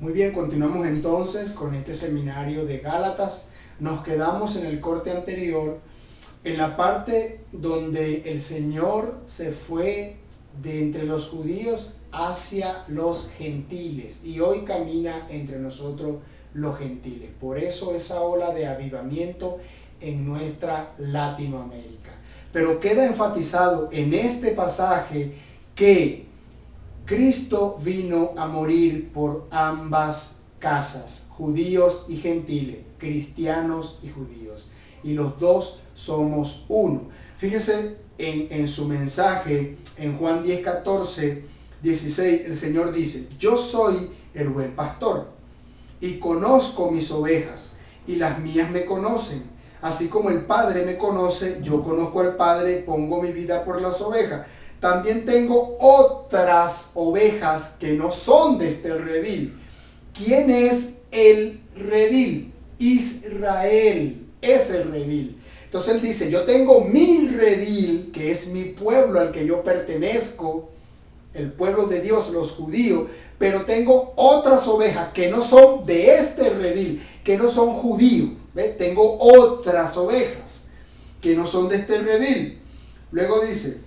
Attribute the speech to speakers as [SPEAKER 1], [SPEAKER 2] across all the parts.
[SPEAKER 1] Muy bien, continuamos entonces con este seminario de Gálatas. Nos quedamos en el corte anterior, en la parte donde el Señor se fue de entre los judíos hacia los gentiles y hoy camina entre nosotros los gentiles. Por eso esa ola de avivamiento en nuestra Latinoamérica. Pero queda enfatizado en este pasaje que Cristo vino a morir por ambas casas, judíos y gentiles, cristianos y judíos. Y los dos somos uno. Fíjese en su mensaje, en Juan 10, 14, 16, el Señor dice: yo soy el buen pastor y conozco mis ovejas y las mías me conocen. Así como el Padre me conoce, yo conozco al Padre, pongo mi vida por las ovejas. También tengo otras ovejas que no son de este redil. ¿Quién es el redil? Israel es el redil. Entonces él dice: yo tengo mi redil, que es mi pueblo al que yo pertenezco, el pueblo de Dios, los judíos, pero tengo otras ovejas que no son de este redil, que no son judíos. ¿Ve? Tengo otras ovejas que no son de este redil. Luego dice: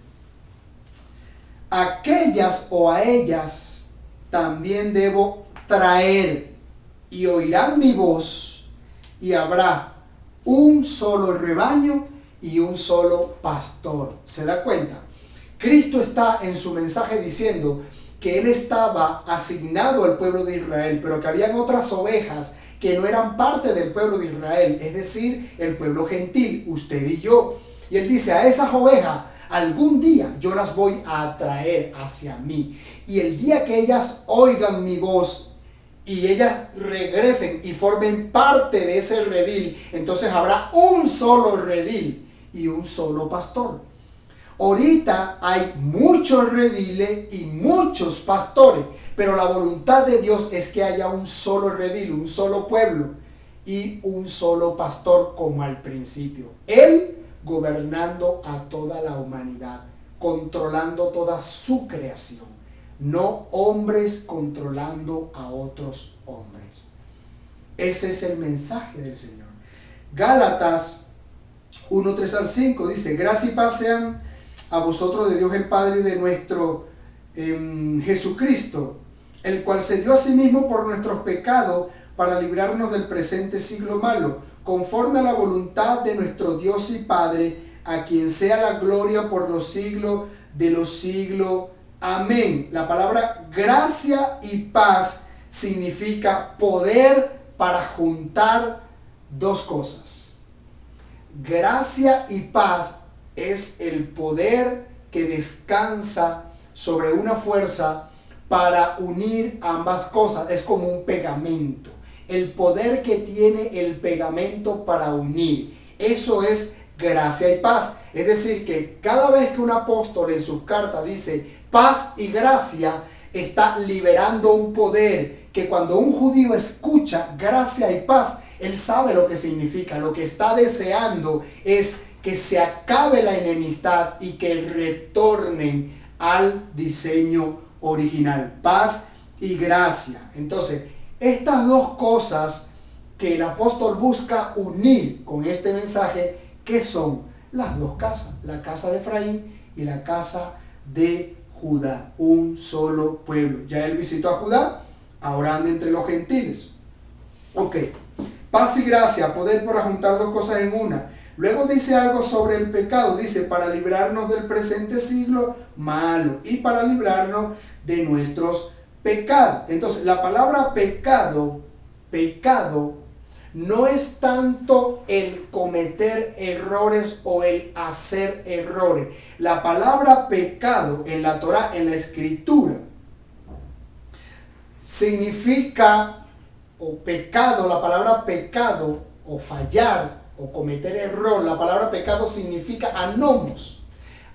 [SPEAKER 1] aquellas o a ellas también debo traer, y oirán mi voz, y habrá un solo rebaño y un solo pastor. ¿Se da cuenta? Cristo está en su mensaje diciendo que Él estaba asignado al pueblo de Israel, pero que habían otras ovejas que no eran parte del pueblo de Israel, es decir, el pueblo gentil, usted y yo. Y Él dice: a esas ovejas algún día yo las voy a atraer hacia mí. Y el día que ellas oigan mi voz y ellas regresen y formen parte de ese redil, entonces habrá un solo redil y un solo pastor. Ahorita hay muchos rediles y muchos pastores, pero la voluntad de Dios es que haya un solo redil, un solo pueblo y un solo pastor, como al principio. Él gobernando a toda la humanidad, controlando toda su creación, no hombres controlando a otros hombres. Ese es el mensaje del Señor. Gálatas 1, 3 al 5 dice: gracia y paz sean a vosotros de Dios el Padre y de nuestro Jesucristo, el cual se dio a sí mismo por nuestros pecados para librarnos del presente siglo malo, conforme a la voluntad de nuestro Dios y Padre, a quien sea la gloria por los siglos de los siglos. Amén. La palabra gracia y paz significa poder para juntar dos cosas. Gracia y paz es el poder que descansa sobre una fuerza para unir ambas cosas. Es como un pegamento. El poder que tiene el pegamento para unir. Eso es gracia y paz. Es decir, que cada vez que un apóstol en sus cartas dice paz y gracia, está liberando un poder que cuando un judío escucha gracia y paz, él sabe lo que significa. Lo que está deseando es que se acabe la enemistad y que retornen al diseño original. Paz y gracia. Entonces, estas dos cosas que el apóstol busca unir con este mensaje, ¿qué son? Las dos casas, la casa de Efraín y la casa de Judá, un solo pueblo. Ya él visitó a Judá, ahora anda entre los gentiles. Ok, paz y gracia, poder para juntar dos cosas en una. Luego dice algo sobre el pecado, dice: para librarnos del presente siglo malo y para librarnos de nuestros pecados. Entonces, la palabra pecado no es tanto el cometer errores o el hacer errores. La palabra pecado en la Torá, en la Escritura, significa, o pecado, la palabra pecado o fallar o cometer error, la palabra pecado significa anomos.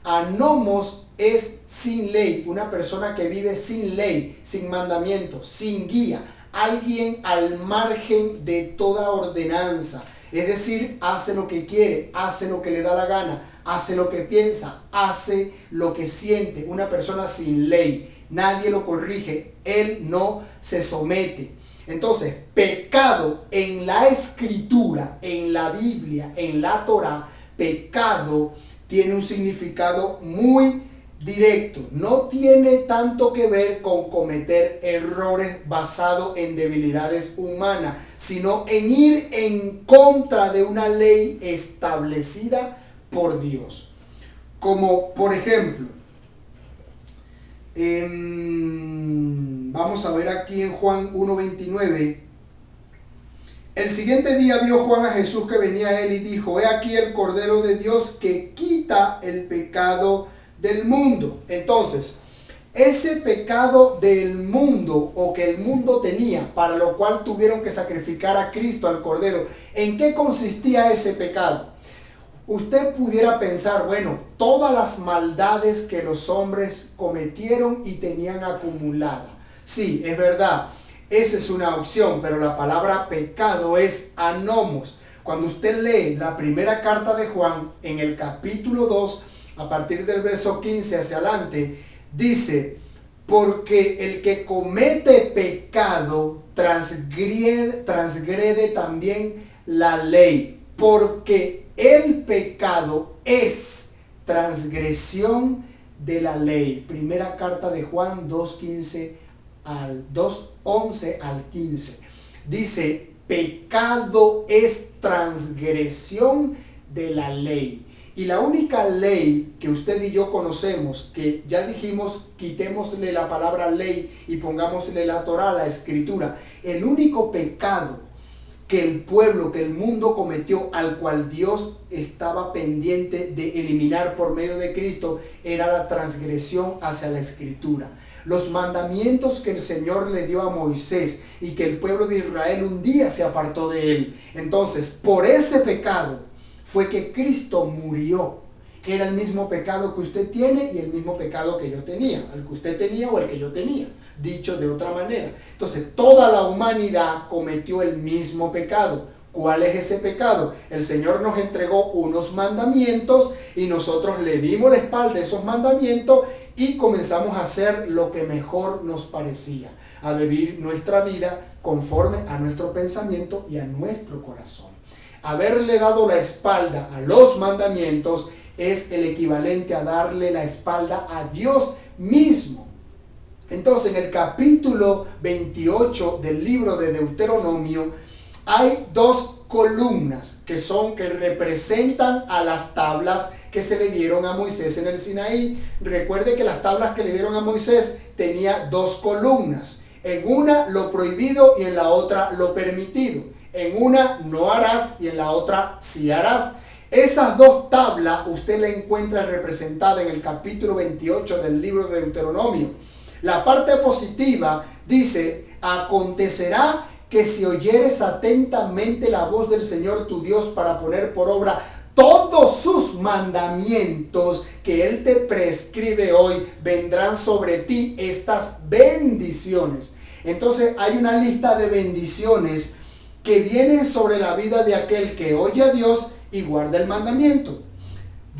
[SPEAKER 1] Anomos es sin ley, una persona que vive sin ley, sin mandamiento, sin guía, alguien al margen de toda ordenanza. Es decir, hace lo que quiere, hace lo que le da la gana, hace lo que piensa, hace lo que siente. Una persona sin ley, nadie lo corrige, él no se somete. Entonces, pecado en la escritura, en la Biblia, en la Torá, pecado tiene un significado muy directo. No tiene tanto que ver con cometer errores basados en debilidades humanas, sino en ir en contra de una ley establecida por Dios. Como por ejemplo, vamos a ver aquí en Juan 1:29. El siguiente día vio Juan a Jesús que venía a él y dijo: he aquí el Cordero de Dios que quita el pecado del mundo. Entonces, ese pecado del mundo, o que el mundo tenía, para lo cual tuvieron que sacrificar a Cristo, al Cordero, ¿en qué consistía ese pecado? Usted pudiera pensar, bueno, todas las maldades que los hombres cometieron y tenían acumulada. Sí, es verdad, esa es una opción, pero la palabra pecado es anomos. Cuando usted lee la primera carta de Juan, en el capítulo 2, a partir del verso 15 hacia adelante, dice: porque el que comete pecado transgrede también la ley, porque el pecado es transgresión de la ley. Primera carta de Juan 2:11 al 15. Dice: pecado es transgresión de la ley. Y la única ley que usted y yo conocemos, que ya dijimos, quitémosle la palabra ley y pongámosle la Torá, la escritura. El único pecado que el pueblo, que el mundo cometió, al cual Dios estaba pendiente de eliminar por medio de Cristo, era la transgresión hacia la escritura. Los mandamientos que el Señor le dio a Moisés y que el pueblo de Israel un día se apartó de él. Entonces, por ese pecado fue que Cristo murió. Era el mismo pecado que usted tiene y el mismo pecado que yo tenía, el que usted tenía o el que yo tenía, dicho de otra manera. Entonces, toda la humanidad cometió el mismo pecado. ¿Cuál es ese pecado? El Señor nos entregó unos mandamientos y nosotros le dimos la espalda a esos mandamientos y comenzamos a hacer lo que mejor nos parecía, a vivir nuestra vida conforme a nuestro pensamiento y a nuestro corazón. Haberle dado la espalda a los mandamientos es el equivalente a darle la espalda a Dios mismo. Entonces, en el capítulo 28 del libro de Deuteronomio hay dos columnas que representan a las tablas que se le dieron a Moisés en el Sinaí. Recuerde que las tablas que le dieron a Moisés tenía dos columnas. En una lo prohibido y en la otra lo permitido. En una no harás y en la otra sí harás. Esas dos tablas usted la encuentra representada en el capítulo 28 del libro de Deuteronomio. La parte positiva dice: acontecerá que si oyeres atentamente la voz del Señor tu Dios para poner por obra todos sus mandamientos que Él te prescribe hoy, vendrán sobre ti estas bendiciones. Entonces hay una lista de bendiciones que vienen sobre la vida de aquel que oye a Dios y guarda el mandamiento.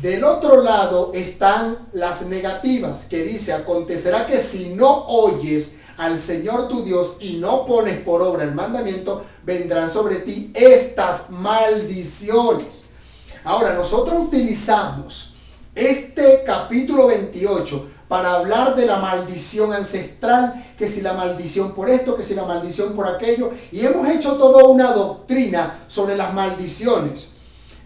[SPEAKER 1] Del otro lado están las negativas, que dice: acontecerá que si no oyes al Señor tu Dios y no pones por obra el mandamiento, vendrán sobre ti estas maldiciones. Ahora, nosotros utilizamos este capítulo 28 para hablar de la maldición ancestral, que si la maldición por esto, que si la maldición por aquello, y hemos hecho toda una doctrina sobre las maldiciones,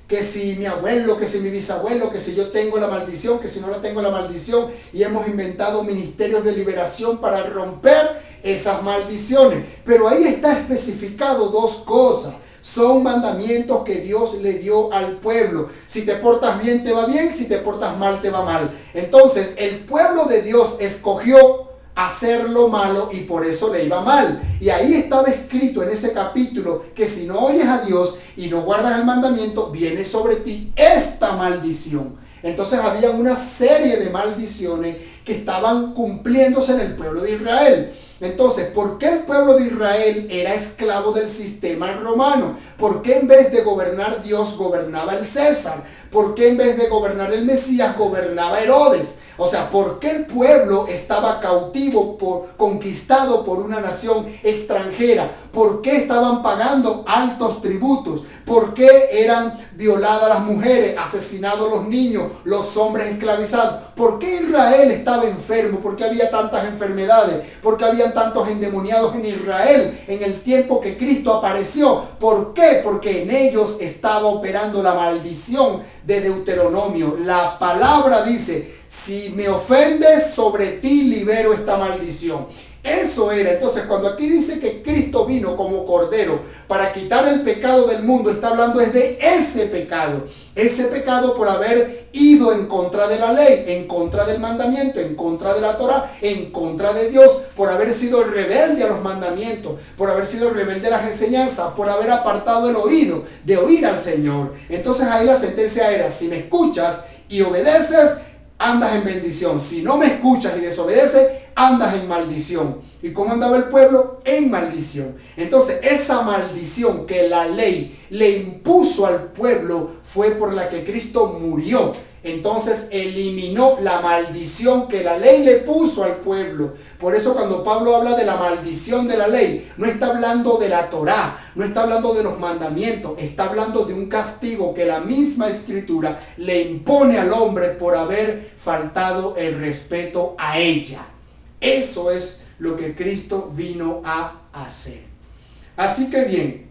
[SPEAKER 1] que si mi abuelo, que si mi bisabuelo, que si yo tengo la maldición, que si no la tengo la maldición, y hemos inventado ministerios de liberación para romper esas maldiciones. Pero ahí está especificado dos cosas. Son mandamientos que Dios le dio al pueblo. Si te portas bien, te va bien. Si te portas mal, te va mal. Entonces, el pueblo de Dios escogió hacer lo malo y por eso le iba mal. Y ahí estaba escrito en ese capítulo que si no oyes a Dios y no guardas el mandamiento, viene sobre ti esta maldición. Entonces había una serie de maldiciones que estaban cumpliéndose en el pueblo de Israel. Entonces, ¿por qué el pueblo de Israel era esclavo del sistema romano? ¿Por qué en vez de gobernar Dios, gobernaba el César? ¿Por qué en vez de gobernar el Mesías, gobernaba Herodes? O sea, ¿por qué el pueblo estaba cautivo, conquistado por una nación extranjera? ¿Por qué estaban pagando altos tributos? ¿Por qué eran violadas las mujeres, asesinados los niños, los hombres esclavizados? ¿Por qué Israel estaba enfermo? ¿Por qué había tantas enfermedades? ¿Por qué habían tantos endemoniados en Israel en el tiempo que Cristo apareció? ¿Por qué? Porque en ellos estaba operando la maldición de Deuteronomio. La palabra dice: si me ofendes, sobre ti libero esta maldición. Eso era. Entonces, cuando aquí dice que Cristo vino como cordero para quitar el pecado del mundo, está hablando es de ese pecado. Ese pecado por haber ido en contra de la ley, en contra del mandamiento, en contra de la Torá, en contra de Dios, por haber sido rebelde a los mandamientos, por haber sido rebelde a las enseñanzas, por haber apartado el oído de oír al Señor. Entonces ahí la sentencia era: si me escuchas y obedeces, andas en bendición. Si no me escuchas y desobedeces, andas en maldición. ¿Y cómo andaba el pueblo? En maldición. Entonces, esa maldición que la ley le impuso al pueblo fue por la que Cristo murió. Entonces, eliminó la maldición que la ley le puso al pueblo. Por eso, cuando Pablo habla de la maldición de la ley, no está hablando de la Torá, no está hablando de los mandamientos, está hablando de un castigo que la misma Escritura le impone al hombre por haber faltado el respeto a ella. Eso es lo que Cristo vino a hacer. Así que bien,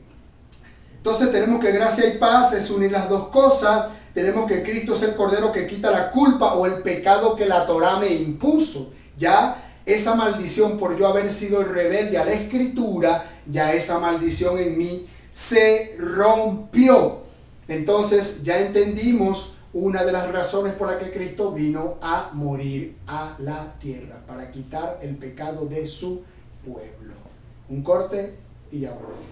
[SPEAKER 1] entonces tenemos que gracia y paz es unir las dos cosas. Tenemos que Cristo es el Cordero que quita la culpa o el pecado que la Torá me impuso. Ya esa maldición por yo haber sido rebelde a la Escritura, ya esa maldición en mí se rompió. Entonces ya entendimos una de las razones por la que Cristo vino a morir a la tierra, para quitar el pecado de su pueblo. Un corte y ya volvemos.